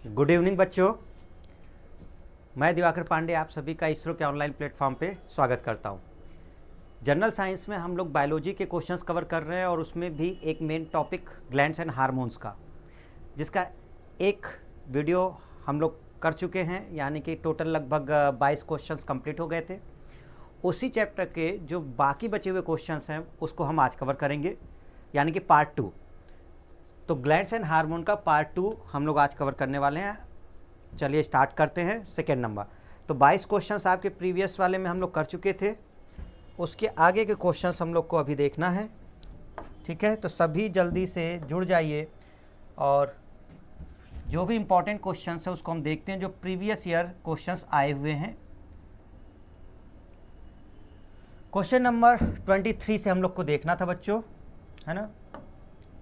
Good evening बच्चों, मैं दिवाकर पांडे आप सभी का इसरो के ऑनलाइन प्लेटफॉर्म पे स्वागत करता हूँ। जनरल साइंस में हम लोग बायोलॉजी के क्वेश्चंस कवर कर रहे हैं और उसमें भी एक main topic glands and hormones का, जिसका एक वीडियो हम लोग कर चुके हैं, यानी कि टोटल लगभग 22 क्वेश्चंस कंप्लीट हो गए थे। उसी चैप्टर के जो बाकी बचे हुए क्वेश्चंस हैं उसको हम आज कवर करेंगे, यानी कि पार्ट 2। तो ग्लैंड्स एंड हार्मोन का पार्ट 2 हम लोग आज कवर करने वाले हैं। चलिए स्टार्ट करते हैं। सेकेंड नंबर, तो 22 क्वेश्चंस आपके प्रीवियस वाले में हम लोग कर चुके थे, उसके आगे के क्वेश्चंस हम लोग को अभी देखना है। ठीक है, तो सभी जल्दी से जुड़ जाइए और जो भी इम्पोर्टेंट क्वेश्चंस है उसको हम देखते हैं, जो प्रीवियस ईयर क्वेश्चंस आए हुए हैं। क्वेश्चन नंबर 23 से हम लोग को देखना था बच्चों, है ना।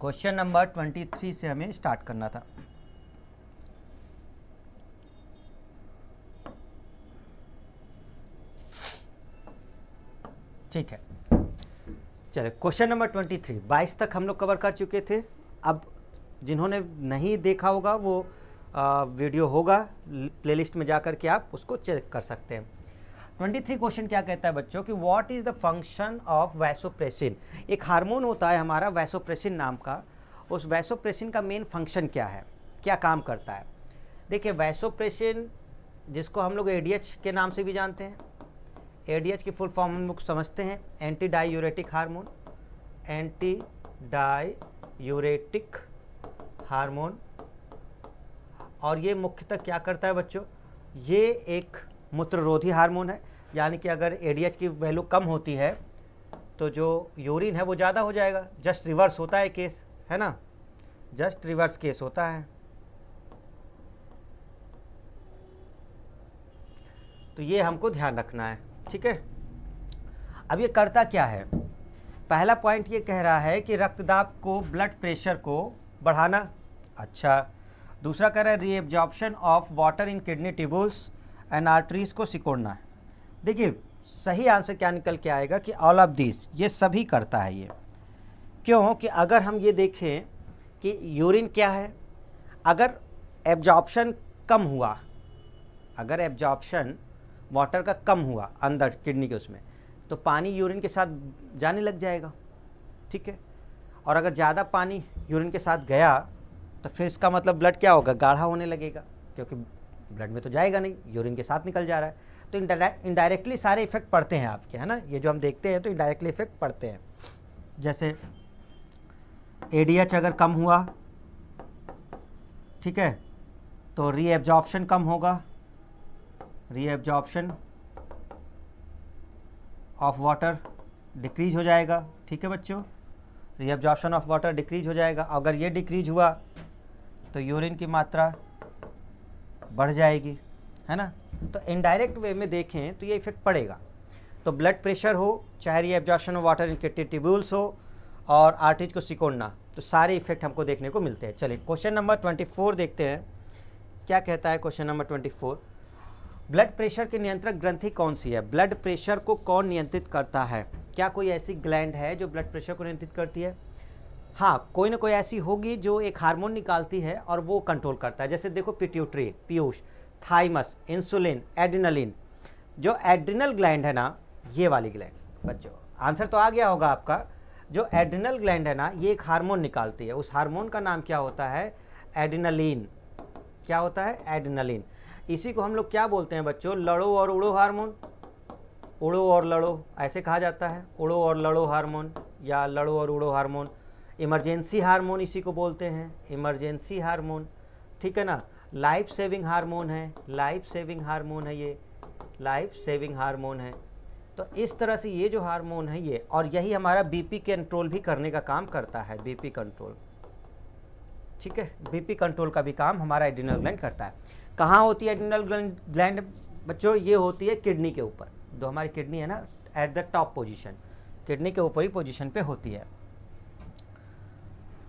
क्वेश्चन नंबर 23 से हमें स्टार्ट करना था। ठीक है, चलिए क्वेश्चन नंबर 23, 22 तक हम लोग कवर कर चुके थे। अब जिन्होंने नहीं देखा होगा वो वीडियो होगा, प्लेलिस्ट में जाकर के आप उसको चेक कर सकते हैं। 23 क्वेश्चन क्या कहता है बच्चों कि what is the function of vasopressin. एक हार्मोन होता है हमारा वैसोप्रेसिन नाम का, उस वैसोप्रेसिन का मेन फंक्शन क्या है, क्या काम करता है। देखिए वैसोप्रेसिन, जिसको हम लोग एडीएच के नाम से भी जानते हैं, एडीएच की फुल फॉर्म हम लोग समझते हैं, anti diuretic hormone. Anti diuretic hormone, और ये मुख्यतः क्या करता है बच्चों, ये एक मूत्ररोधी हार्मोन है। यानी कि अगर एडीएच की वैल्यू कम होती है तो जो यूरिन है वो ज़्यादा हो जाएगा। जस्ट रिवर्स होता है केस, है ना, जस्ट रिवर्स केस होता है। तो ये हमको ध्यान रखना है, ठीक है। अब ये करता क्या है, पहला पॉइंट ये कह रहा है कि रक्तदाब को, ब्लड प्रेशर को बढ़ाना। अच्छा, दूसरा कह रहा है reabsorption of water in kidney tubules and arteries को सिकोड़ना है। देखिए सही आंसर क्या निकल के आएगा कि ऑल ऑफ दिस, ये सभी करता है ये। क्यों कि अगर हम ये देखें कि यूरिन क्या है, अगर एब्जॉर्प्शन कम हुआ, अगर एब्जॉर्प्शन वाटर का कम हुआ अंदर किडनी के उसमें, तो पानी यूरिन के साथ जाने लग जाएगा, ठीक है। और अगर ज़्यादा पानी यूरिन के साथ गया तो फिर इसका मतलब ब्लड क्या होगा, गाढ़ा होने लगेगा, क्योंकि ब्लड में तो जाएगा नहीं, यूरिन के साथ निकल जा रहा है। तो इनडायरेक्टली सारे इफेक्ट पड़ते हैं आपके, है ना, ये जो हम देखते हैं तो इनडायरेक्टली इफेक्ट पड़ते हैं। जैसे एडीएच अगर कम हुआ, ठीक है, तो रीएब्जॉर्प्शन कम होगा, रीएब्जॉर्प्शन ऑफ वाटर डिक्रीज हो जाएगा, ठीक है बच्चों, रीएब्जॉर्प्शन ऑफ वाटर डिक्रीज हो जाएगा। अगर ये डिक्रीज हुआ तो यूरिन की मात्रा बढ़ जाएगी, है ना। तो इनडायरेक्ट वे में देखें तो ये इफेक्ट पड़ेगा। तो ब्लड प्रेशर हो, चाहे reabsorption of water in kidney tubules हो, और आर्टरीज को सिकोड़ना, तो सारे इफेक्ट हमको देखने को मिलते हैं। चलिए क्वेश्चन नंबर 24 देखते हैं क्या कहता है। क्वेश्चन नंबर 24, ब्लड प्रेशर की नियंत्रक ग्रंथि कौन सी है। ब्लड प्रेशर को कौन नियंत्रित करता है, क्या कोई ऐसी ग्लैंड है जो ब्लड प्रेशर को नियंत्रित करती है। हाँ, कोई ना कोई ऐसी होगी जो एक हार्मोन निकालती है और वो कंट्रोल करता है। जैसे देखो pituitary, Piyush, thymus, insulin, adrenaline. जो एड्रिनल ग्लैंड है ना, ये वाली ग्लैंड बच्चों, आंसर तो आ गया होगा आपका। जो एड्रिनल ग्लैंड है ना, ये एक हार्मोन निकालती है, उस हार्मोन का नाम क्या होता है, एड्रिनलिन। क्या होता है, एड्रिनलिन। इसी को हम लोग क्या बोलते हैं बच्चों, लड़ो और उड़ो हार्मोन। उड़ो और लड़ो ऐसे कहा जाता है, उड़ो और लड़ो हार्मोन या लड़ो और उड़ो हार्मोन। इमरजेंसी हार्मोन इसी को बोलते हैं, इमरजेंसी हार्मोन, ठीक है ना। लाइफ सेविंग हार्मोन है, लाइफ सेविंग हार्मोन है, ये लाइफ सेविंग हार्मोन है। तो इस तरह से ये जो हार्मोन है ये, और यही हमारा बीपी कंट्रोल भी करने का काम करता है, बीपी कंट्रोल, ठीक है। बीपी कंट्रोल का भी काम हमारा एड्रिनल ग्लैंड करता है। कहाँ होती है एड्रिनल ग्लैंड बच्चों, ये होती है किडनी के ऊपर। जो हमारी किडनी है ना, at the top position, kidney के ऊपर ही पोजीशन पे होती है।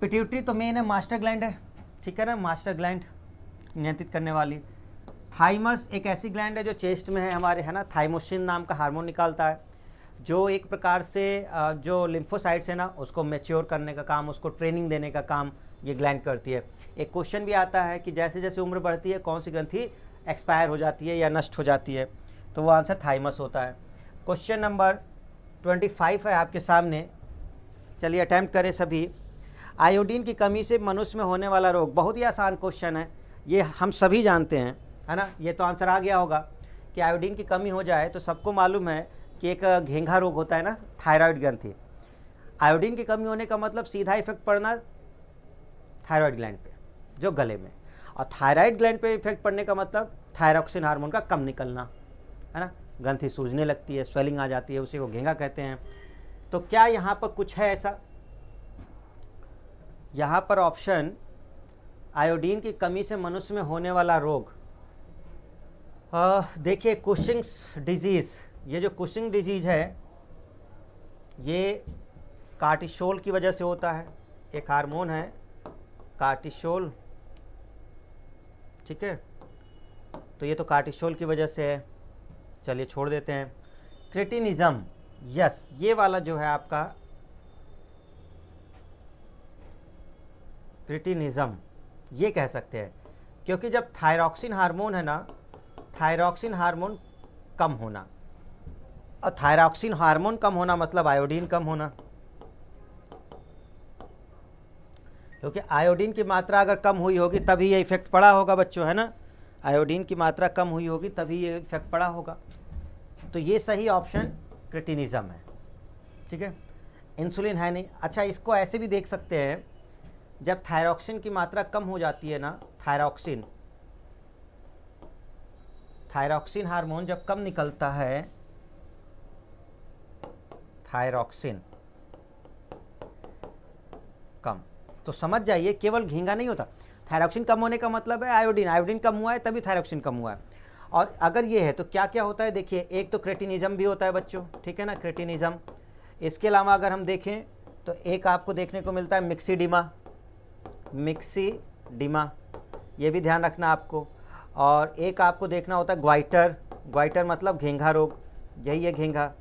पिट्यूटरी तो मेन है, मास्टर ग्लैंड है, ठीक है ना, मास्टर ग्लैंड नियंत्रित करने वाली। थाइमस एक ऐसी ग्लैंड है जो चेस्ट में है हमारे, है ना, थाइमोसिन नाम का हार्मोन निकालता है। जो एक प्रकार से जो लिम्फोसाइट्स है ना उसको मैच्योर करने का काम, उसको ट्रेनिंग देने का काम ये ग्लैंड करती है। एक क्वेश्चन भी आता है कि जैसे जैसे उम्र बढ़ती है कौन सी ग्रंथि एक्सपायर हो जाती है या नष्ट हो जाती है, तो वो आंसर थाइमस होता है। क्वेश्चन नंबर 25 है आपके सामने, चलिए अटैम्प्ट करें सभी। आयोडीन की कमी से मनुष्य में होने वाला रोग, बहुत ही आसान क्वेश्चन है, ये हम सभी जानते हैं, है ना। ये तो आंसर आ गया होगा कि आयोडीन की कमी हो जाए तो सबको मालूम है कि एक घेंघा रोग होता है ना, थायराइड ग्रंथि। आयोडीन की कमी होने का मतलब सीधा इफेक्ट पड़ना थायराइड ग्लैंड पे, जो गले में, और थायराइड ग्लैंड पे इफेक्ट पड़ने का मतलब थायरॉक्सिन हार्मोन का कम निकलना, है ना। ग्रंथि सूजने लगती है, स्वेलिंग आ जाती है, उसी को घेंघा कहते हैं। तो क्या यहाँ पर कुछ है ऐसा? यहाँ पर ऑप्शन आयोडीन की कमी से मनुष्य में होने वाला रोग, देखिए कुशिंग्स डिजीज़, ये जो कुशिंग डिजीज़ है ये कार्टिसोल की वजह से होता है। एक हार्मोन है कार्टिसोल, ठीक है, तो ये तो कार्टिसोल की वजह से है, चलिए छोड़ देते हैं। क्रेटिनिज्म, यस, ये वाला जो है आपका क्रेटिनिज्म, ये कह सकते हैं, क्योंकि जब थायरॉक्सिन हार्मोन है ना, थायरॉक्सिन हार्मोन कम होना, और थायरॉक्सिन हार्मोन कम होना मतलब आयोडीन कम होना, क्योंकि आयोडीन की मात्रा अगर कम हुई होगी तभी ये इफेक्ट पड़ा होगा बच्चों, है ना। आयोडीन की मात्रा कम हुई होगी तभी ये इफेक्ट पड़ा होगा। तो ये सही ऑप्शन क्रेटिनिज्म है, ठीक है। इंसुलिन है नहीं। अच्छा, इसको ऐसे भी देख सकते हैं, जब थायरॉक्सिन की मात्रा कम हो जाती है ना, थायरॉक्सिन हार्मोन जब कम निकलता है, थायरॉक्सिन कम, तो समझ जाइए केवल घेंघा नहीं होता। थायरॉक्सिन कम होने का मतलब है आयोडीन कम हुआ है तभी थायरॉक्सिन कम हुआ है। और अगर ये है तो क्या क्या होता है, देखिए एक तो क्रेटिनिज्म भी होता है बच्चों, ठीक है ना, क्रेटिनिज्म। इसके अलावा अगर हम देखें तो एक आपको देखने को मिलता है मिक्सीडिमा, ये भी ध्यान रखना आपको। और एक आपको देखना होता है ग्वाइटर मतलब घेंघा रोग, यही है घेंघा।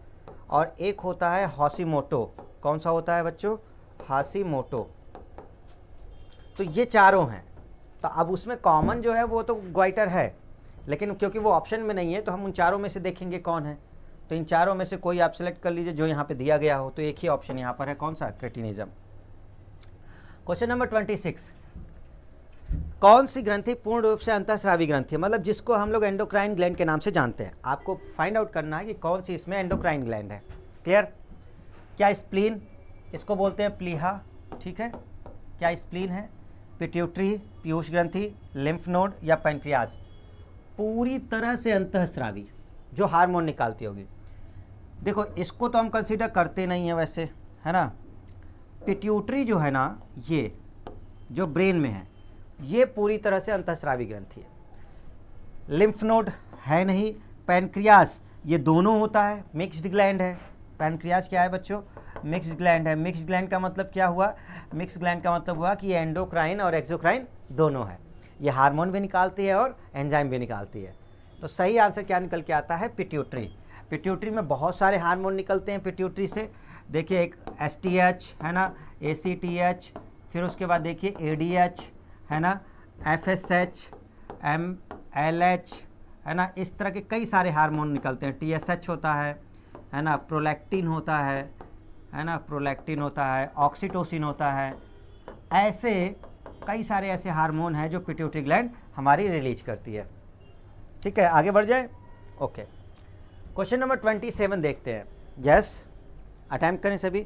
और एक होता है हाशिमोटो, कौन सा होता है बच्चों, हाशिमोटो। तो ये चारों हैं। तो अब उसमें कॉमन जो है वो तो ग्वाइटर है, लेकिन क्योंकि वो ऑप्शन में नहीं है तो हम उन चारों में से देखेंगे कौन है। तो इन चारों में से कोई आप सेलेक्ट कर लीजिए जो यहाँ पे दिया गया हो। तो एक ही ऑप्शन यहाँ पर है, कौन सा, क्रेटिनिज्म। क्वेश्चन नंबर 26, कौन सी ग्रंथि पूर्ण रूप से अंतःस्रावी ग्रंथि है, मतलब जिसको हम लोग एंडोक्राइन ग्लैंड के नाम से जानते हैं। आपको फाइंड आउट करना है कि कौन सी इसमें एंडोक्राइन ग्लैंड है। क्लियर? क्या स्प्लीन, इसको बोलते हैं प्लीहा, ठीक है, क्या स्प्लीन है, पिट्यूटरी, पीयूष ग्रंथि, लिम्फ नोड या पैनक्रियाज। पूरी तरह से अंतःस्रावी जो हार्मोन निकालती होगी। देखो इसको तो हम कंसीडर करते नहीं हैं वैसे, है ना। पिट्यूटरी जो है ना, ये जो ब्रेन में है, ये पूरी तरह से अंतःस्रावी ग्रंथि है। लिम्फ नोड है नहीं। पैनक्रियास, ये दोनों होता है, मिक्स्ड ग्लैंड है। पैनक्रियास क्या है बच्चों, मिक्स्ड ग्लैंड है। मिक्स्ड ग्लैंड का मतलब क्या हुआ, मिक्स्ड ग्लैंड का मतलब हुआ कि ये एंडोक्राइन और एक्सोक्राइन दोनों है। ये हार्मोन भी निकालती है और एंजाइम भी निकालती है। तो सही आंसर क्या निकल के आता है, पिट्यूटरी। पिट्यूटरी में बहुत सारे हार्मोन निकलते हैं पिट्यूटरी से। देखिए एक STH है ना, ACTH, फिर उसके बाद देखिए ADH है ना, FSH, MLH है ना, इस तरह के कई सारे हार्मोन निकलते हैं। TSH होता है ना, प्रोलैक्टिन होता है ना, प्रोलैक्टिन होता है, ऑक्सीटोसिन होता है। ऐसे कई सारे ऐसे हार्मोन हैं जो पिट्यूटरी ग्लैंड हमारी रिलीज करती है। ठीक है, आगे बढ़ जाए। ओके, क्वेश्चन नंबर 27 देखते हैं। यस, अटेम्प्ट करें सभी।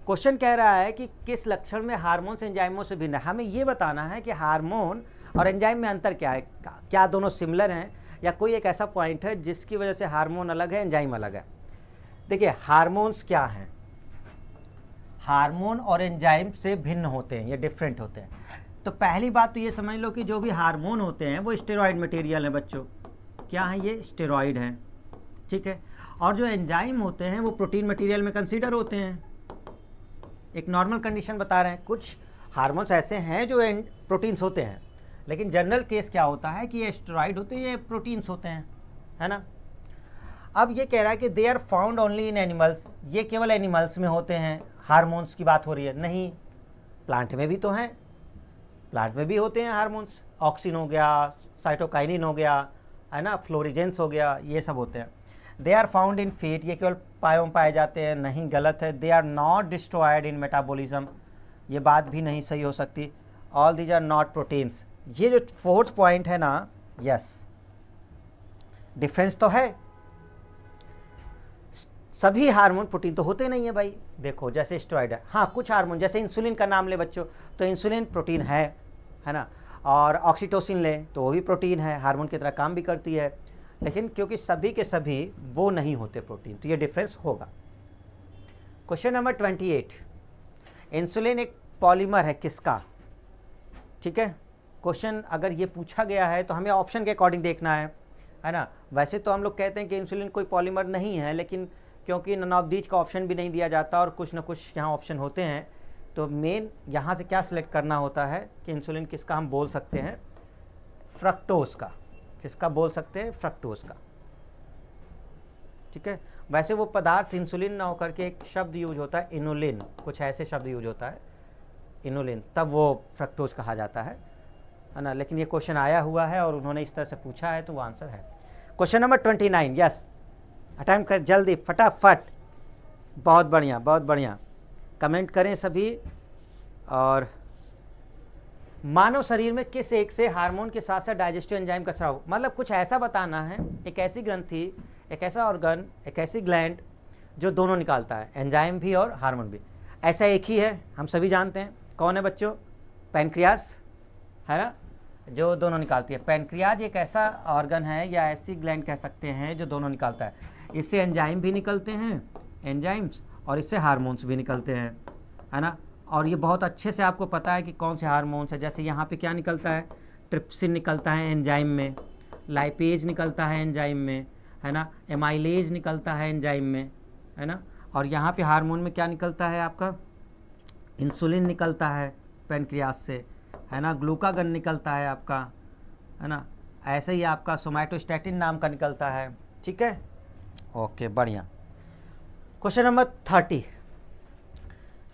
क्वेश्चन कह रहा है कि किस लक्षण में हार्मोन से एंजाइमों से भिन्न है। हमें ये बताना है कि हार्मोन और एंजाइम में अंतर क्या है, क्या दोनों सिमिलर हैं या कोई एक ऐसा पॉइंट है जिसकी वजह से हार्मोन अलग है, एंजाइम अलग है। देखिए हार्मोन्स क्या हैं, हार्मोन और एंजाइम से भिन्न होते हैं, ये डिफरेंट होते हैं। तो पहली बात तो ये समझ लो कि जो भी हार्मोन होते हैं वो स्टेरॉइड मटेरियल है बच्चों। क्या है ये, स्टेरॉइड हैं, ठीक है। और जो एंजाइम होते हैं वो प्रोटीन मटेरियल में कंसीडर होते हैं। एक नॉर्मल कंडीशन बता रहे हैं, कुछ हार्मोन्स ऐसे हैं जो प्रोटीन्स होते हैं, लेकिन जनरल केस क्या होता है कि ये स्टेरॉइड होते हैं, ये प्रोटीन्स होते हैं, है ना। अब ये कह रहा है कि they are found only in animals, ये केवल एनिमल्स में होते हैं, हार्मोन्स की बात हो रही है, नहीं प्लांट में भी तो हैं, प्लांट में भी होते हैं हार्मोन्स, ऑक्सिन हो गया, साइटोकाइनिन हो गया, है ना, फ्लोरिजेंस हो गया, ये सब होते हैं। They are found in feet, ये केवल पायों में पाए जाते हैं, नहीं गलत है। They are not destroyed in metabolism, ये बात भी नहीं सही हो सकती। All these are not proteins, ये जो फोर्थ पॉइंट है ना, यस डिफरेंस तो है, सभी हार्मोन प्रोटीन तो होते नहीं है भाई, देखो जैसे स्टेरॉइड है, हाँ कुछ हार्मोन जैसे इंसुलिन का नाम ले बच्चों, तो इंसुलिन प्रोटीन है ना, और ऑक्सीटोसिन ले तो वो भी प्रोटीन है, हार्मोन की तरह काम भी करती है, लेकिन क्योंकि सभी के सभी वो नहीं होते प्रोटीन, तो ये डिफरेंस होगा। क्वेश्चन नंबर 28, इंसुलिन एक पॉलीमर है किसका, ठीक है। क्वेश्चन अगर ये पूछा गया है तो हमें ऑप्शन के अकॉर्डिंग देखना है ना। वैसे तो हम लोग कहते हैं कि इंसुलिन कोई पॉलीमर नहीं है, लेकिन क्योंकि नन ऑफ दीज का ऑप्शन भी नहीं दिया जाता और कुछ ना कुछ यहाँ ऑप्शन होते हैं, तो मेन यहाँ से क्या सिलेक्ट करना होता है कि इंसुलिन किसका हम बोल सकते हैं, फ्रक्टोज का, किसका बोल सकते हैं, फ्रक्टोज का, ठीक है। वैसे वो पदार्थ इंसुलिन ना होकर के एक शब्द यूज होता है इनुलिन, कुछ ऐसे शब्द यूज होता है इनुलिन, तब वो फ्रक्टोज कहा जाता है ना। लेकिन ये क्वेश्चन आया हुआ है और उन्होंने इस तरह से पूछा है तो वो आंसर है। क्वेश्चन नंबर 29, यस अटेम्प्ट कर जल्दी फटाफट, बहुत बढ़िया बहुत बढ़िया, कमेंट करें सभी। और मानव शरीर में किस एक से हार्मोन के साथ साथ डाइजेस्टिव एंजाइम का स्राव, मतलब कुछ ऐसा बताना है, एक ऐसी ग्रंथि, एक ऐसा ऑर्गन, एक ऐसी ग्लैंड जो दोनों निकालता है, एंजाइम भी और हार्मोन भी। ऐसा एक ही है, हम सभी जानते हैं, कौन है बच्चों, पैनक्रियास, है ना, जो दोनों निकालती है। पैनक्रियाज एक ऐसा ऑर्गन है या ऐसी ग्लैंड कह सकते हैं जो दोनों निकालता है, इससे एंजाइम भी निकलते हैं, एंजाइम्स, और इससे हार्मोन्स भी निकलते हैं, है ना। और ये बहुत अच्छे से आपको पता है कि कौन से हार्मोन्स है, जैसे यहाँ पे क्या निकलता है, ट्रिप्सिन निकलता है एंजाइम में, लाइपेज निकलता है एंजाइम में, है ना, एमाइलेज निकलता है एंजाइम में, है ना। और यहाँ पे हार्मोन में क्या निकलता है आपका, इंसुलिन निकलता है पैनक्रियास से, है ना, ग्लूकागन निकलता है आपका, है ना, ऐसे ही आपका सोमैटोस्टैटिन नाम का निकलता है, ठीक है। ओके बढ़िया। क्वेश्चन नंबर 30,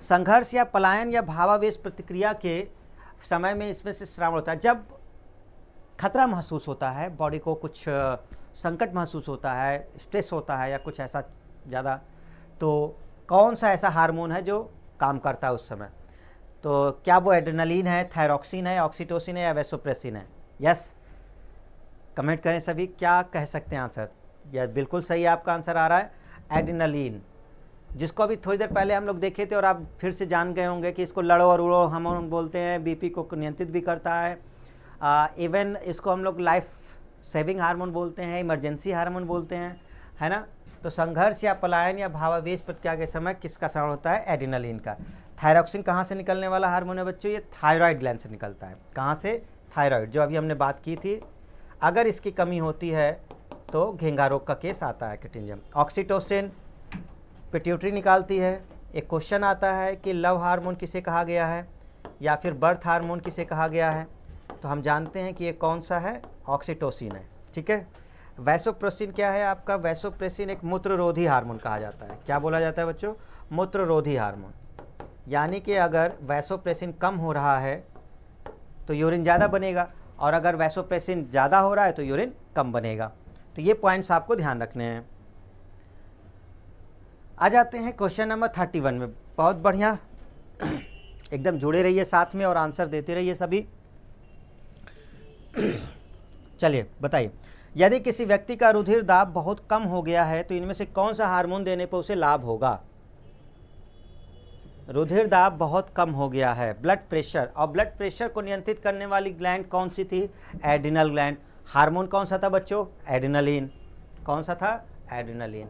संघर्ष या पलायन या भावावेश प्रतिक्रिया के समय में इसमें से श्रावण होता है, जब खतरा महसूस होता है, बॉडी को कुछ संकट महसूस होता है, स्ट्रेस होता है या कुछ ऐसा ज़्यादा, तो कौन सा ऐसा हार्मोन है जो काम करता है उस समय, तो क्या वो एड्रेनलिन है, थायरॉक्सिन है, ऑक्सीटोसिन है या वैसोप्रेसिन है। यस कमेंट करें सभी, क्या कह सकते हैं आंसर। यह बिल्कुल सही आपका आंसर आ रहा है, एड्रेनलिन, जिसको अभी थोड़ी देर पहले हम लोग देखे थे और आप फिर से जान गए होंगे कि इसको लड़ो और उड़ो हार्मोन बोलते हैं, बीपी को नियंत्रित भी करता है, इवन इसको हम लोग लाइफ सेविंग हार्मोन बोलते हैं, इमरजेंसी हार्मोन बोलते हैं, है ना। तो संघर्ष या पलायन या भावावेश प्रतिक्रिया के समय किसका स्राव होता है, एड्रेनलिन का। थायरॉक्सिन कहाँ से निकलने वाला हार्मोन है बच्चों, ये थायराइड ग्लैंड से निकलता है। कहाँ से, थायराइड, जो अभी हमने बात की थी। अगर इसकी कमी होती है तो घेंगा रोग का केस आता है, कैटिंजम। ऑक्सीटोसिन पिट्यूटरी निकालती है। एक क्वेश्चन आता है कि लव हार्मोन किसे कहा गया है या फिर बर्थ हार्मोन किसे कहा गया है, तो हम जानते हैं कि ये कौन सा है, ऑक्सीटोसिन है, ठीक है। वैसोप्रेसिन क्या है आपका, वैसोप्रेसिन एक मूत्ररोधी हार्मोन कहा जाता है। क्या बोला जाता है बच्चों, मूत्ररोधी हार्मोन, यानी कि अगर वैसोप्रेसिन कम हो रहा है तो यूरिन ज़्यादा बनेगा, और अगर वैसोप्रेसिन ज़्यादा हो रहा है तो यूरिन कम बनेगा। तो ये पॉइंट्स आपको ध्यान रखने हैं। आ जाते हैं क्वेश्चन नंबर 31 में। बहुत बढ़िया, एकदम जुड़े रहिए साथ में और आंसर देते रहिए सभी। चलिए बताइए, यदि किसी व्यक्ति का रुधिर दाब बहुत कम हो गया है तो इनमें से कौन सा हार्मोन देने पर उसे लाभ होगा। रुधिर दाब बहुत कम हो गया है, ब्लड प्रेशर, और ब्लड प्रेशर को नियंत्रित करने वाली ग्लैंड कौन सी थी, एड्रिनल ग्लैंड। हार्मोन कौन सा था बच्चों, एड्रेनलिन। कौन सा था, एड्रेनलिन,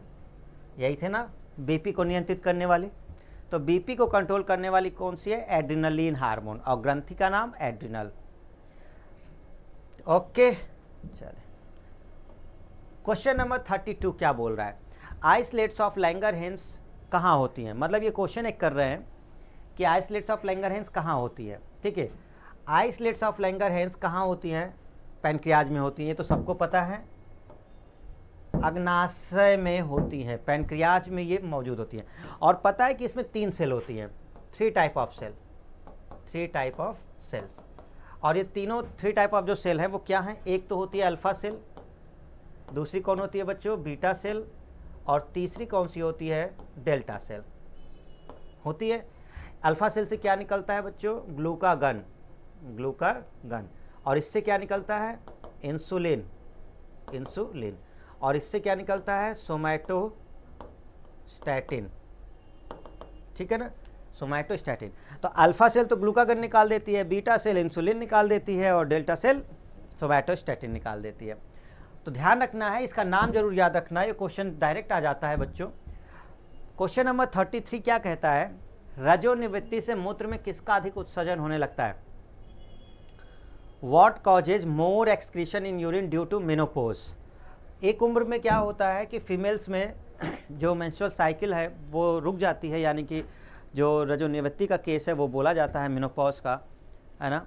यही थे ना, बीपी को नियंत्रित करने वाली। तो बीपी को कंट्रोल करने वाली कौन सी है, एड्रेनलिन हार्मोन, और ग्रंथि का नाम एड्रिनल। ओके चले, क्वेश्चन नंबर 32 क्या बोल रहा है, आइसलेट्स ऑफ लैंगरहैंस कहाँ होती हैं। मतलब ये क्वेश्चन एक कर रहे हैं कि आइसलेट्स ऑफ लैंगरहैंस कहाँ होती है, ठीक है। आइसलेट्स ऑफ लैंगरहैंस कहाँ होती हैं, पैनक्रियाज में होती हैं, ये तो सबको पता है। अग्नाशय में होती हैं, पैनक्रियाज में ये मौजूद होती हैं। और पता है कि इसमें 3 सेल होती हैं, 3 type of cell, 3 type of cells. और ये तीनों 3 टाइप ऑफ जो सेल हैं वो क्या हैं? एक तो होती है अल्फा सेल, दूसरी कौन होती है बच्चों? बीटा सेल, और तीसरी कौन सी होती है? डेल्टा सेल होती है। अल्फा सेल से क्या निकलता है बच्चों? Glucagon, glucagon. और इससे क्या निकलता है? Insulin, insulin. और इससे क्या निकलता है? सोमैटोस्टैटिन, ठीक है ना, सोमैटोस्टैटिन। तो अल्फा सेल तो ग्लूकागन निकाल देती है, बीटा सेल इंसुलिन निकाल देती है, और डेल्टा सेल सोमैटोस्टैटिन निकाल देती है। तो ध्यान रखना है, इसका नाम जरूर याद रखना है, ये क्वेश्चन डायरेक्ट आ जाता है बच्चों। क्वेश्चन नंबर 33 क्या कहता है? रजोनिवृत्ति से मूत्र में किसका अधिक उत्सर्जन होने लगता है? What causes more excretion in urine due to menopause? एक उम्र में क्या होता है कि फीमेल्स में जो मेंस्ट्रुअल साइकिल है वो रुक जाती है, यानी कि जो रजोनिवृत्ति का केस है वो बोला जाता है मेनोपॉज का, है ना।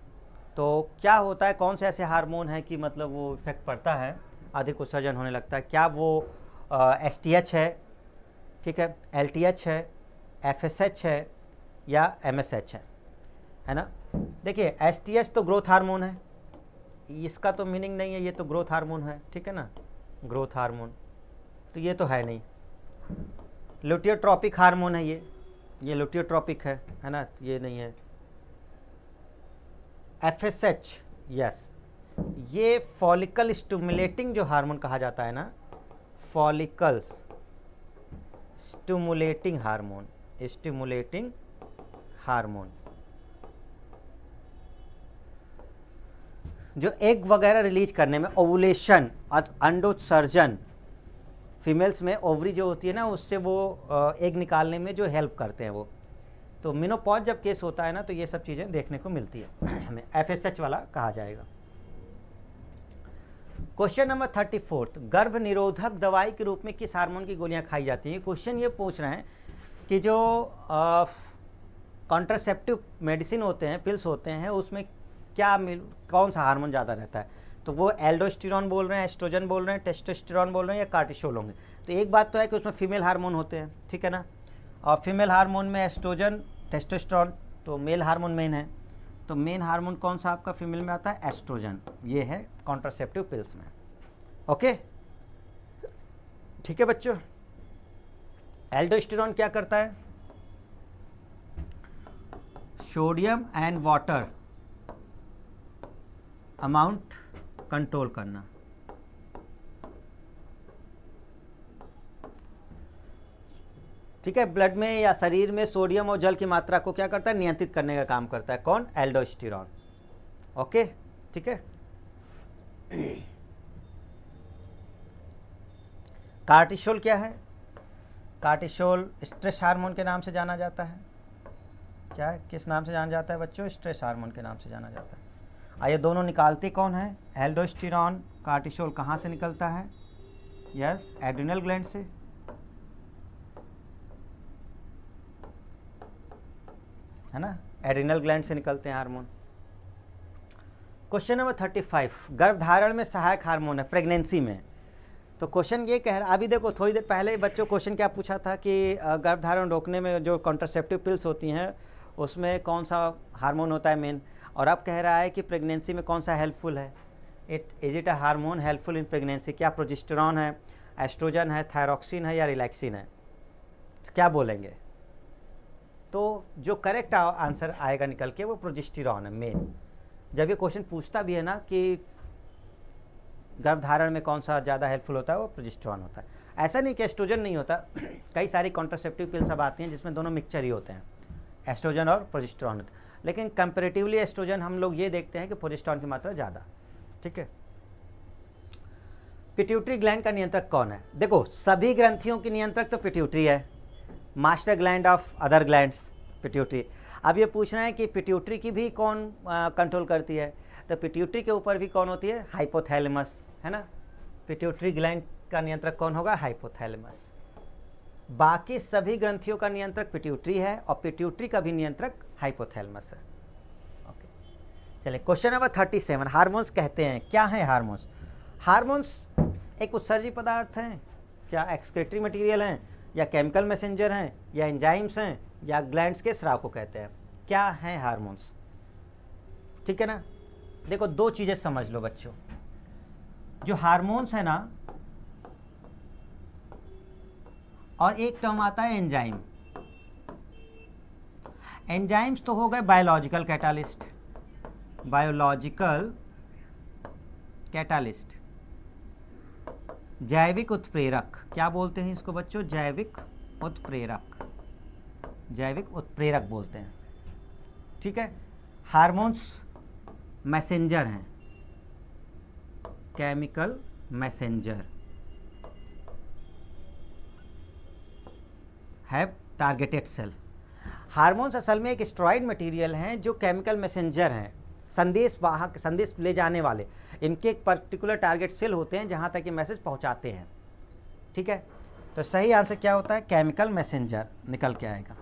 तो क्या होता है, कौन से ऐसे हार्मोन है कि मतलब वो इफेक्ट पड़ता है, अधिक उत्सर्जन होने लगता है? क्या वो STH है, ठीक है, LTH है, FSH है, या MSH है ना। देखिए STH तो ग्रोथ हार्मोन है, इसका तो मीनिंग नहीं है, ये तो ग्रोथ हार्मोन है, ठीक है ना, ग्रोथ हार्मोन, तो ये तो है नहीं। लुटियोट्रोपिक हार्मोन है ये लुटियोट्रोपिक है ना, ये नहीं है। FSH, यस, ये फॉलिकल स्टिमुलेटिंग जो हार्मोन कहा जाता है ना, follicle stimulating hormone, stimulating hormone, जो एग वगैरह रिलीज करने में, ओवुलेशन, अंडोत्सर्जन, फीमेल्स में ओवरी जो होती है ना उससे वो एग निकालने में जो हेल्प करते हैं वो। तो मेनोपॉज जब केस होता है ना तो ये सब चीज़ें देखने को मिलती है, हमें FSH वाला कहा जाएगा। क्वेश्चन नंबर 34, गर्भ निरोधक दवाई के रूप में किस हार्मोन की गोलियां खाई जाती हैं? क्वेश्चन ये पूछ रहे हैं कि जो कॉन्ट्रासेप्टिव मेडिसिन होते हैं, पिल्स होते हैं, उसमें कौन सा हार्मोन ज़्यादा रहता है? तो वो एल्डोस्टेरॉन बोल रहे हैं, एस्ट्रोजन बोल रहे हैं, टेस्टोस्टेरॉन बोल रहे हैं, या कार्टिसोल होंगे? तो एक बात तो है कि उसमें फीमेल हार्मोन होते हैं, ठीक है ना, और फीमेल हार्मोन में एस्ट्रोजन, टेस्टोस्टेरॉन, तो मेल हार्मोन मेन है। तो मेन हार्मोन कौन सा आपका फीमेल में आता है? एस्ट्रोजन, ये है कॉन्ट्रासेप्टिव पिल्स में। ओके, ठीक है बच्चों। एल्डोस्टेरॉन क्या करता है? Sodium and water amount control करना, ठीक है, ब्लड में या शरीर में सोडियम और जल की मात्रा को क्या करता है? नियंत्रित करने का काम करता है। कौन? एल्डोस्टेरॉन। ओके, ठीक है। कार्टिसोल क्या है? कार्टिसोल स्ट्रेस हार्मोन के नाम से जाना जाता है। क्या है, किस नाम से जाना जाता है बच्चों? स्ट्रेस हार्मोन के नाम से जाना जाता है। आइए दोनों निकालते कौन है? एल्डोस्टेरॉन, कार्टिसोल कहाँ से निकलता है? यस, एड्रिनल ग्लैंड से, है ना, एड्रिनल ग्लैंड से निकलते हैं हार्मोन। क्वेश्चन नंबर 35, गर्भधारण में सहायक हार्मोन है प्रेगनेंसी में। तो क्वेश्चन ये कह रहा, अभी देखो थोड़ी देर पहले बच्चों क्वेश्चन क्या पूछा था कि गर्भधारण रोकने में जो कॉन्ट्रासेप्टिव पिल्स होती हैं उसमें कौन सा हार्मोन होता है मेन, और अब कह रहा है कि प्रेगनेंसी में कौन सा हेल्पफुल है? Is it a hormone helpful in pregnancy? क्या प्रोजेस्टेरॉन है, एस्ट्रोजन है, थायरॉक्सिन है, या रिलैक्सिन है? तो क्या बोलेंगे? तो जो करेक्ट आंसर आएगा निकल के वो प्रोजेस्टेरॉन है मेन। जब ये क्वेश्चन पूछता भी है ना कि गर्भधारण में कौन सा ज़्यादा हेल्पफुल होता है, वो प्रोजेस्टेरॉन होता है। ऐसा नहीं कि एस्ट्रोजन नहीं होता, कई सारी कॉन्ट्रासेप्टिव पिल्स अब आती हैं जिसमें दोनों मिक्सचर ही होते हैं, एस्ट्रोजन और प्रोजेस्टेरॉन। लेकिन कंपैरेटिवली एस्ट्रोजन हम लोग ये देखते हैं कि प्रोजेस्टेरॉन की मात्रा ज़्यादा, ठीक है। पिट्यूटरी ग्लैंड का नियंत्रक कौन है? देखो सभी ग्रंथियों की नियंत्रक तो पिट्यूटरी है, master gland of other glands pituitary. अब ये पूछना है कि पिट्यूटरी की भी कौन कंट्रोल करती है? तो पिट्यूटरी के ऊपर भी कौन होती है? हाइपोथैलेमस, है ना। पिट्यूटरी ग्लैंड का नियंत्रक कौन होगा? हाइपोथैलेमस। बाकी सभी ग्रंथियों का नियंत्रक पिट्यूटरी है और पिट्यूटरी का भी नियंत्रक हाइपोथैलेमस है। ओके, चलिए क्वेश्चन नंबर 37, हार्मोन्स कहते हैं क्या है? हार्मोन्स एक उत्सर्जी पदार्थ हैं, क्या एक्सक्रीटरी मटेरियल हैं, या केमिकल मैसेंजर हैं, या एंजाइम्स हैं, या ग्लैंड्स के स्राव को कहते हैं? क्या हैं हार्मोन्स? ठीक है ना। देखो दो चीज़ें समझ लो बच्चों, जो हार्मोन्स है ना, और एक टर्म आता है एंजाइम। एंजाइम्स तो हो गए बायोलॉजिकल कैटालिस्ट, बायोलॉजिकल कैटालिस्ट, जैविक उत्प्रेरक। क्या बोलते हैं इसको बच्चों? जैविक उत्प्रेरक, जैविक उत्प्रेरक बोलते हैं। ठीक है। हार्मोन्स मैसेंजर हैं, chemical messenger, have targeted cell. Hormones असल में एक स्टेरॉइड मटेरियल हैं जो केमिकल मैसेंजर हैं, संदेश वाहक, संदेश ले जाने वाले। इनके एक पर्टिकुलर टारगेट सेल होते हैं जहां तक ये मैसेज पहुंचाते हैं। ठीक है। तो सही आंसर क्या होता है? केमिकल मैसेंजर निकल के आएगा।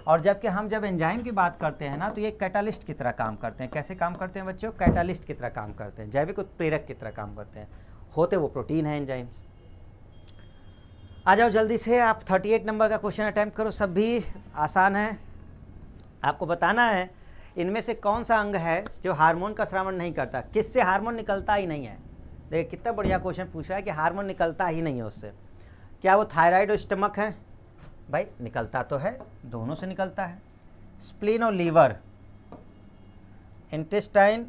और जबकि हम जब एंजाइम की बात करते हैं ना, तो ये कैटालिस्ट की तरह काम करते हैं। कैसे काम करते हैं बच्चों? कैटालिस्ट की तरह काम करते हैं, जैविक उत्प्रेरक की तरह काम करते हैं। होते वो प्रोटीन है एंजाइम्स। आ जाओ जल्दी से, आप 38 नंबर का क्वेश्चन अटैम्प्ट करो। सब भी आसान है। आपको बताना है इनमें से कौन सा अंग है जो हार्मोन का स्रावन नहीं करता। किससे हार्मोन निकलता ही नहीं है? देखिए कितना बढ़िया क्वेश्चन पूछ रहा है कि हार्मोन निकलता ही नहीं है उससे। क्या वो थायराइड और स्टमक है? भाई निकलता तो है, दोनों से निकलता है। स्प्लीन और लीवर, इंटेस्टाइन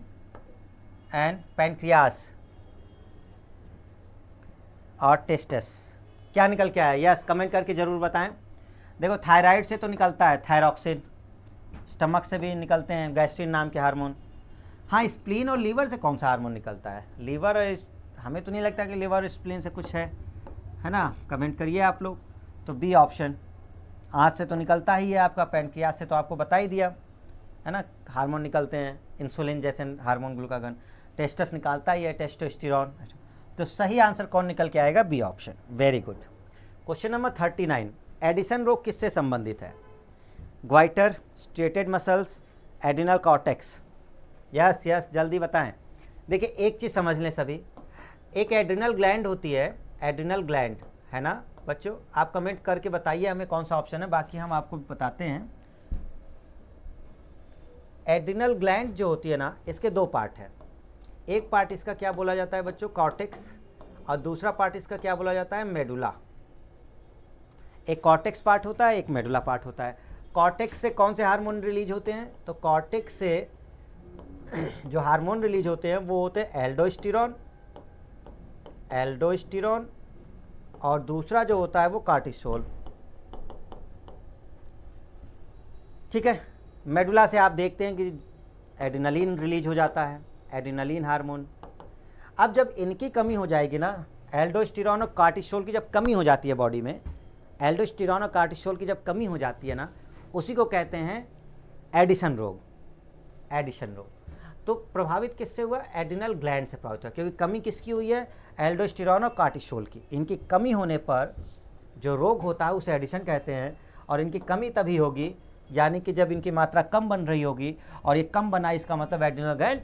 एंड पैनक्रियास और टेस्टस। क्या निकल के आया? यस, कमेंट करके ज़रूर बताएं। देखो थायराइड से तो निकलता है थायरॉक्सिन, स्टमक से भी निकलते हैं गैस्ट्रिन नाम के हार्मोन। हाँ, स्प्लीन और लीवर से कौन सा हार्मोन निकलता है? लीवर और हमें तो नहीं लगता कि लीवर और स्प्लीन से कुछ है ना। कमेंट करिए आप लोग। तो बी ऑप्शन। आँत से तो निकलता ही है आपका, पैनक्रियास से तो आपको बता ही दिया है ना, हार्मोन निकलते हैं इंसुलिन जैसे हार्मोन, ग्लूकागन। टेस्टस निकालता ही है, टेस्टोस्टेरोन। तो सही आंसर कौन निकल के आएगा? B option. Very good. Question number 39, Addison रोग किससे संबंधित है? Goitre, striated muscles, adrenal cortex. Yes yes, जल्दी बताएं। देखिए एक चीज़ समझ लें सभी, एक एड्रिनल ग्लैंड होती है, एड्रिनल ग्लैंड है ना बच्चों। आप कमेंट करके बताइए हमें कौन सा ऑप्शन है, बाकी हम आपको बताते हैं। एड्रिनल ग्लैंड जो होती है ना, इसके दो पार्ट हैं। एक पार्ट इसका क्या बोला जाता है बच्चों? कॉर्टेक्स। और दूसरा पार्ट इसका क्या बोला जाता है? मेडुला। एक कॉर्टेक्स पार्ट होता है, एक मेडुला पार्ट होता है। कॉर्टेक्स से कौन से हार्मोन रिलीज होते हैं? तो कॉर्टेक्स से जो हार्मोन रिलीज होते हैं वो होते हैं एल्डोस्टेरोन, एल्डोस्टेरोन, और दूसरा जो होता है वो कार्टिसोल। ठीक है। मेडुला से आप देखते हैं कि एड्रेनलिन रिलीज हो जाता है, एड्रेनलिन हार्मोन। अब जब इनकी कमी हो जाएगी ना, एल्डोस्टेरोन और कार्टिसोल की जब कमी हो जाती है बॉडी में, एल्डोस्टेरोन और कार्टिसोल की जब कमी हो जाती है ना, उसी को कहते हैं एडिसन रोग। एडिसन रोग तो प्रभावित किससे हुआ? एड्रिनल ग्लैंड से प्रभावित हुआ, क्योंकि कमी किसकी हुई है? एल्डोस्टेरोन और कार्टिसोल की। इनकी कमी होने पर जो रोग होता है उसे एडिसन कहते हैं। और इनकी कमी तभी होगी, यानी कि जब इनकी मात्रा कम बन रही होगी, और ये कम बना, इसका मतलब एड्रिनल ग्लैंड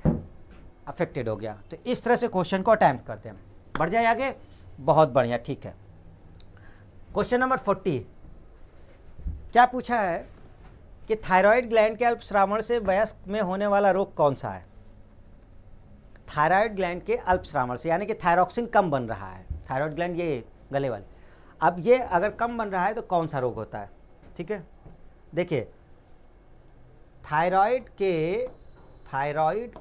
अफेक्टेड हो गया। तो इस तरह से क्वेश्चन को अटेम्प्ट करते हैं। बढ़ जाए आगे। बहुत बढ़िया, ठीक है। क्वेश्चन नंबर 40 क्या पूछा है कि थायराइड ग्लैंड के अल्पस्रावन से वयस्क में होने वाला रोग कौन सा है? थायराइड ग्लैंड के अल्पस्रावन से, यानी कि थायरॉक्सिन कम बन रहा है। थायराइड ग्लैंड ये गले वाले, अब ये अगर कम बन रहा है तो कौन सा रोग होता है? ठीक है, देखिए थायराइड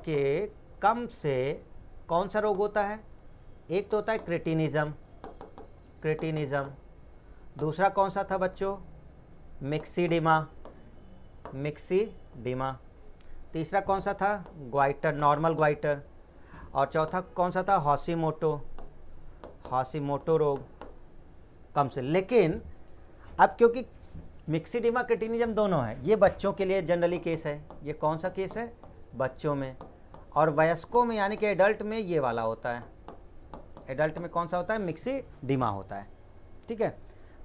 के कम से कौन सा रोग होता है? एक तो होता है क्रेटिनिज्म, दूसरा कौन सा था बच्चों? मिक्सीडिमा, तीसरा कौन सा था? ग्वाइटर, नॉर्मल ग्वाइटर, और चौथा कौन सा था? हॉशिमोटो रोग कम से। लेकिन अब क्योंकि मिक्सीडिमा क्रेटिनिज्म दोनों है, ये बच्चों के लिए जनरली केस है। ये कौन सा केस है? बच्चों में। और वयस्कों में यानी कि एडल्ट में ये वाला होता है। एडल्ट में कौन सा होता है? मिक्सीडिमा होता है। ठीक है,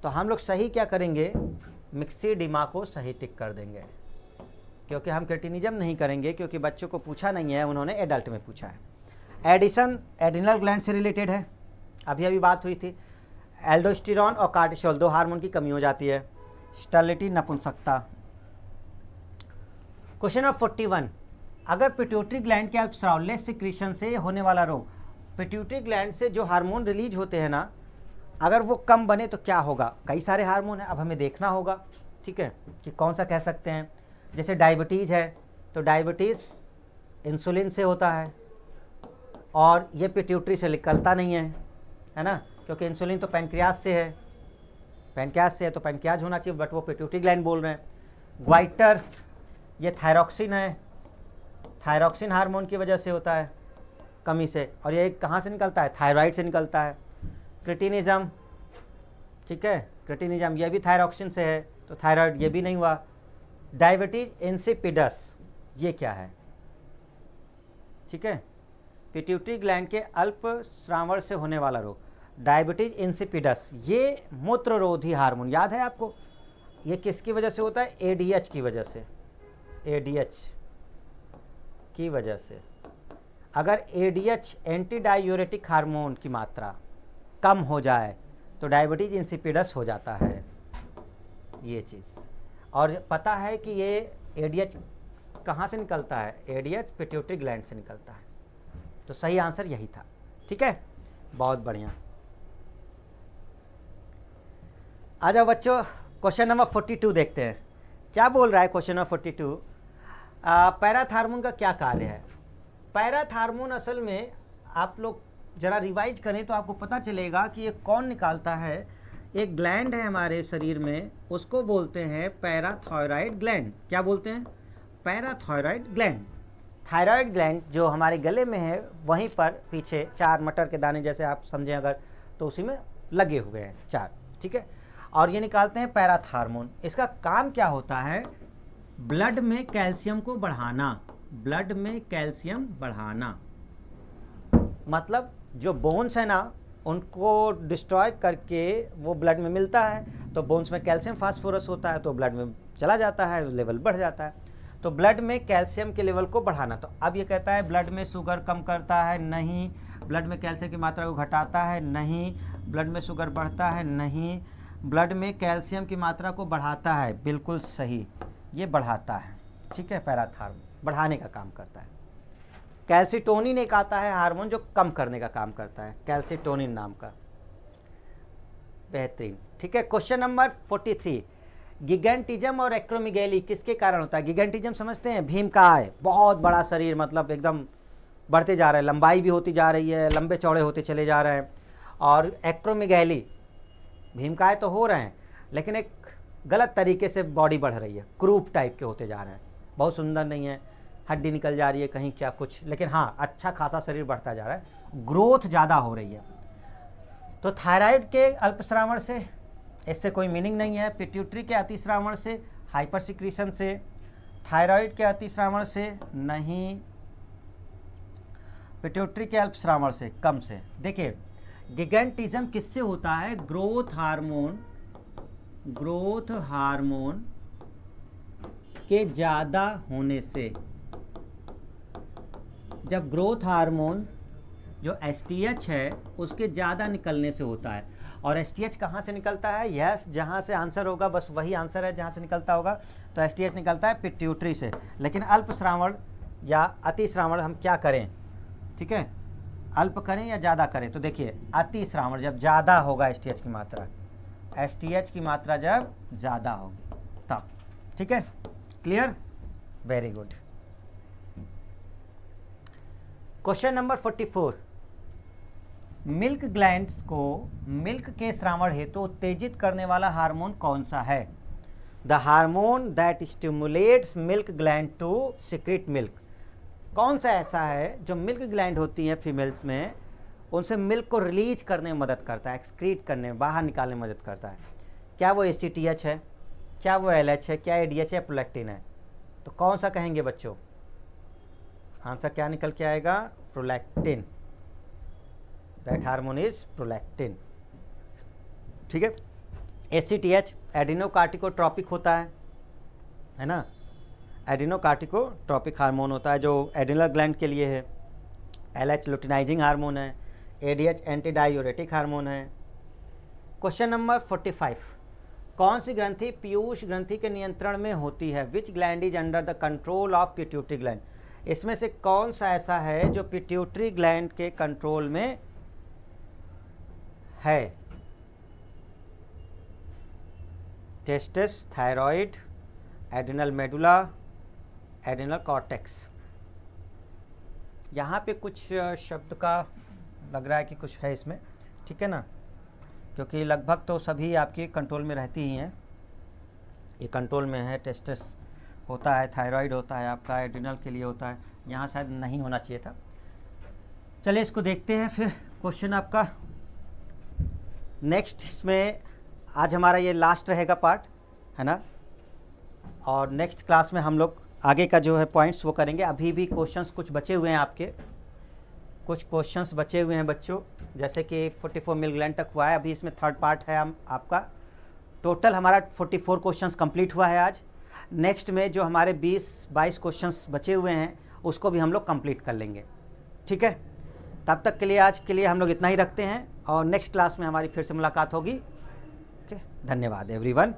तो हम लोग सही क्या करेंगे? मिक्सीडिमा को सही टिक कर देंगे, क्योंकि हम क्रेटिनिज्म नहीं करेंगे, क्योंकि बच्चों को पूछा नहीं है, उन्होंने एडल्ट में पूछा है। एडिसन एड्रिनल ग्लैंड से रिलेटेड है। अभी अभी बात हुई थी, एल्डोस्टेरॉन और कार्टिसोल 2 हार्मोन की कमी हो जाती है। स्टर्लिटी, नपुंसकता। क्वेश्चन नंबर 41, अगर पिट्यूटरी ग्लैंड के अल्पस्राव लेस सिक्रीशन से होने वाला रोग, पिट्यूटरी ग्लैंड से जो हार्मोन रिलीज होते हैं ना, अगर वो कम बने तो क्या होगा। कई सारे हार्मोन हैं, अब हमें देखना होगा, ठीक है, कि कौन सा कह सकते हैं। जैसे डायबिटीज़ है, तो डायबिटीज़ इंसुलिन से होता है और ये पिट्यूटरी से निकलता नहीं है ना, क्योंकि इंसुलिन तो पैनक्रियाज से है, पैनक्रियाज से है तो पैनक्रियाज होना चाहिए, बट वो पिट्यूटरी ग्लैंड बोल रहे हैं। ग्वाइटर, ये थायरॉक्सिन है, थायरॉक्सिन हार्मोन की वजह से होता है कमी से, और ये कहाँ से निकलता है, थायराइड से निकलता है। क्रिटिनिज्म, ठीक है, क्रिटिनिज्म ये भी थायरॉक्सिन से है, तो थायराइड ये भी नहीं हुआ। डायबिटीज इंसिपिडस, ये क्या है, ठीक है, पिट्यूटरी ग्लैंड के अल्प श्रावण से होने वाला रोग, डायबिटीज इंसिपिडस, ये मूत्ररोधी हार्मोन, याद है आपको, ये किसकी वजह से होता है, एडीएच की वजह से, एडीएच की वजह से। अगर एडीएच एंटी डायूरेटिक हार्मोन की मात्रा कम हो जाए तो डायबिटीज इंसिपिडस हो जाता है, ये चीज़। और पता है कि ये एडीएच कहाँ से निकलता है, एडीएच पिट्यूटरी ग्लैंड से निकलता है, तो सही आंसर यही था, ठीक है, बहुत बढ़िया। आ जाओ बच्चों, क्वेश्चन नंबर 42 देखते हैं, क्या बोल रहा है क्वेश्चन नंबर 42। पैराथार्मोन का क्या कार्य है। पैराथार्मोन असल में आप लोग जरा रिवाइज करें तो आपको पता चलेगा कि ये कौन निकालता है। एक ग्लैंड है हमारे शरीर में, उसको बोलते हैं पैराथायरॉयड ग्लैंड। क्या बोलते हैं, पैराथायरॉयड ग्लैंड। थायराइड ग्लैंड जो हमारे गले में है, वहीं पर पीछे 4 मटर के दाने जैसे आप समझें अगर, तो उसी में लगे हुए हैं 4, ठीक है, और ये निकालते हैं पैराथार्मोन। इसका काम क्या होता है, ब्लड में कैल्शियम को बढ़ाना, ब्लड में कैल्शियम बढ़ाना, मतलब जो बोन्स है ना उनको डिस्ट्रॉय करके वो ब्लड में मिलता है, तो बोन्स में कैल्शियम फास्फोरस होता है तो ब्लड में चला जाता है, लेवल बढ़ जाता है, तो ब्लड में कैल्शियम के लेवल को बढ़ाना। तो अब ये कहता है ब्लड में शुगर कम करता है, नहीं, ब्लड में कैल्शियम की मात्रा को घटाता है, नहीं, ब्लड में शुगर बढ़ता है, नहीं, ब्लड में कैल्शियम की मात्रा को बढ़ाता है, बिल्कुल सही, ये बढ़ाता है, ठीक है, पैराथार्मोन बढ़ाने का काम करता है। कैल्सिटोनिन एक आता है हार्मोन जो कम करने का काम करता है, कैल्सिटोनिन नाम का, बेहतरीन, ठीक है। क्वेश्चन नंबर 43, गिगेंटिज्म और एक्रोमेगाली किसके कारण होता है। गिगेंटिज्म समझते हैं, भीमकाय, बहुत बड़ा शरीर, मतलब एकदम बढ़ते जा रहे हैं, लंबाई भी होती जा रही है, लंबे चौड़े होते चले जा रहे हैं। और एक्रोमेगाली, भीमकाय तो हो रहे हैं लेकिन एक गलत तरीके से बॉडी बढ़ रही है, क्रूप टाइप के होते जा रहे हैं, बहुत सुंदर नहीं है, हड्डी निकल जा रही है कहीं क्या कुछ, लेकिन हाँ अच्छा खासा शरीर बढ़ता जा रहा है, ग्रोथ ज़्यादा हो रही है। तो थायराइड के अल्पश्रावण से इससे कोई मीनिंग नहीं है, पिट्यूटरी के अतिश्रावण से, हाइपर सिक्रीशन से, थायराइड के अतिश्रावण से नहीं, पिट्यूटरी के अल्पश्रावण से कम से। देखिए गिगेंटिज्म किससे होता है, ग्रोथ हार्मोन के ज़्यादा होने से। जब ग्रोथ हार्मोन जो एसटीएच है उसके ज़्यादा निकलने से होता है। और एसटीएच कहाँ से निकलता है, यस, जहाँ से आंसर होगा बस वही आंसर है जहाँ से निकलता होगा, तो एसटीएच निकलता है पिट्यूटरी से। लेकिन अल्पश्रावण या अतिश्रावण हम क्या करें, ठीक है, अल्प करें या ज़्यादा करें, तो देखिए अतिश्रावण जब ज़्यादा होगा एसटीएच की मात्रा, एसटीएच की मात्रा जब ज़्यादा होगी तब, ठीक है, clear, very good. Question number 44, milk glands को मिल्क के स्रावण हेतु उत्तेजित करने वाला हार्मोन कौन सा है। The hormone that stimulates milk gland to secrete milk. कौन सा ऐसा है जो मिल्क ग्लैंड होती है फीमेल्स में, उनसे मिल्क को रिलीज करने में मदद करता है, एक्सक्रीट करने में, बाहर निकालने में मदद करता है। क्या वो एसीटीएच है, क्या वो एलएच है, क्या एडीएच है, प्रोलैक्टिन है, तो कौन सा कहेंगे बच्चों, आंसर क्या निकल के आएगा, prolactin, that hormone is prolactin, ठीक है। एसीटीएच एडिनोकार्टिकोट्रॉपिक होता है ना, एडिनोकार्टिकोट्रॉपिक हार्मोन होता है जो एडिनल ग्लैंड के लिए है। एलएच लुटिनाइजिंग हार्मोन है, ADH एंटी डायूरेटिक हार्मोन है। क्वेश्चन नंबर 45, कौन सी ग्रंथि पीयूष ग्रंथि के नियंत्रण में होती है? विच gland is under the control of pituitary gland? इसमें से कौन सा ऐसा है जो पिट्यूटरी ग्लैंड के कंट्रोल में है? Testis, thyroid, adrenal medulla, adrenal cortex. यहाँ पे कुछ शब्द का लग रहा है कि कुछ है इसमें, ठीक है ना, क्योंकि लगभग तो सभी आपके कंट्रोल में रहती ही हैं। ये कंट्रोल में है, टेस्टिस होता है, थायराइड होता है आपका, एड्रिनल के लिए होता है, यहाँ शायद नहीं होना चाहिए था। चलिए इसको देखते हैं फिर क्वेश्चन आपका नेक्स्ट। इसमें आज हमारा ये लास्ट रहेगा पार्ट, है ना, और नेक्स्ट क्लास में हम लोग आगे का जो है पॉइंट्स वो करेंगे। अभी भी क्वेश्चंस कुछ बचे हुए हैं आपके, कुछ क्वेश्चंस बचे हुए हैं बच्चों, जैसे कि 44 मिल ग्लैंड तक हुआ है, अभी इसमें थर्ड पार्ट है हम आपका। टोटल हमारा 44 क्वेश्चंस कंप्लीट हुआ है आज। नेक्स्ट में जो हमारे 20-22 क्वेश्चंस बचे हुए हैं उसको भी हम लोग कंप्लीट कर लेंगे, ठीक है। तब तक के लिए आज के लिए हम लोग इतना ही रखते हैं और नेक्स्ट क्लास में हमारी फिर से मुलाकात होगी। ओके, धन्यवाद एवरीवन।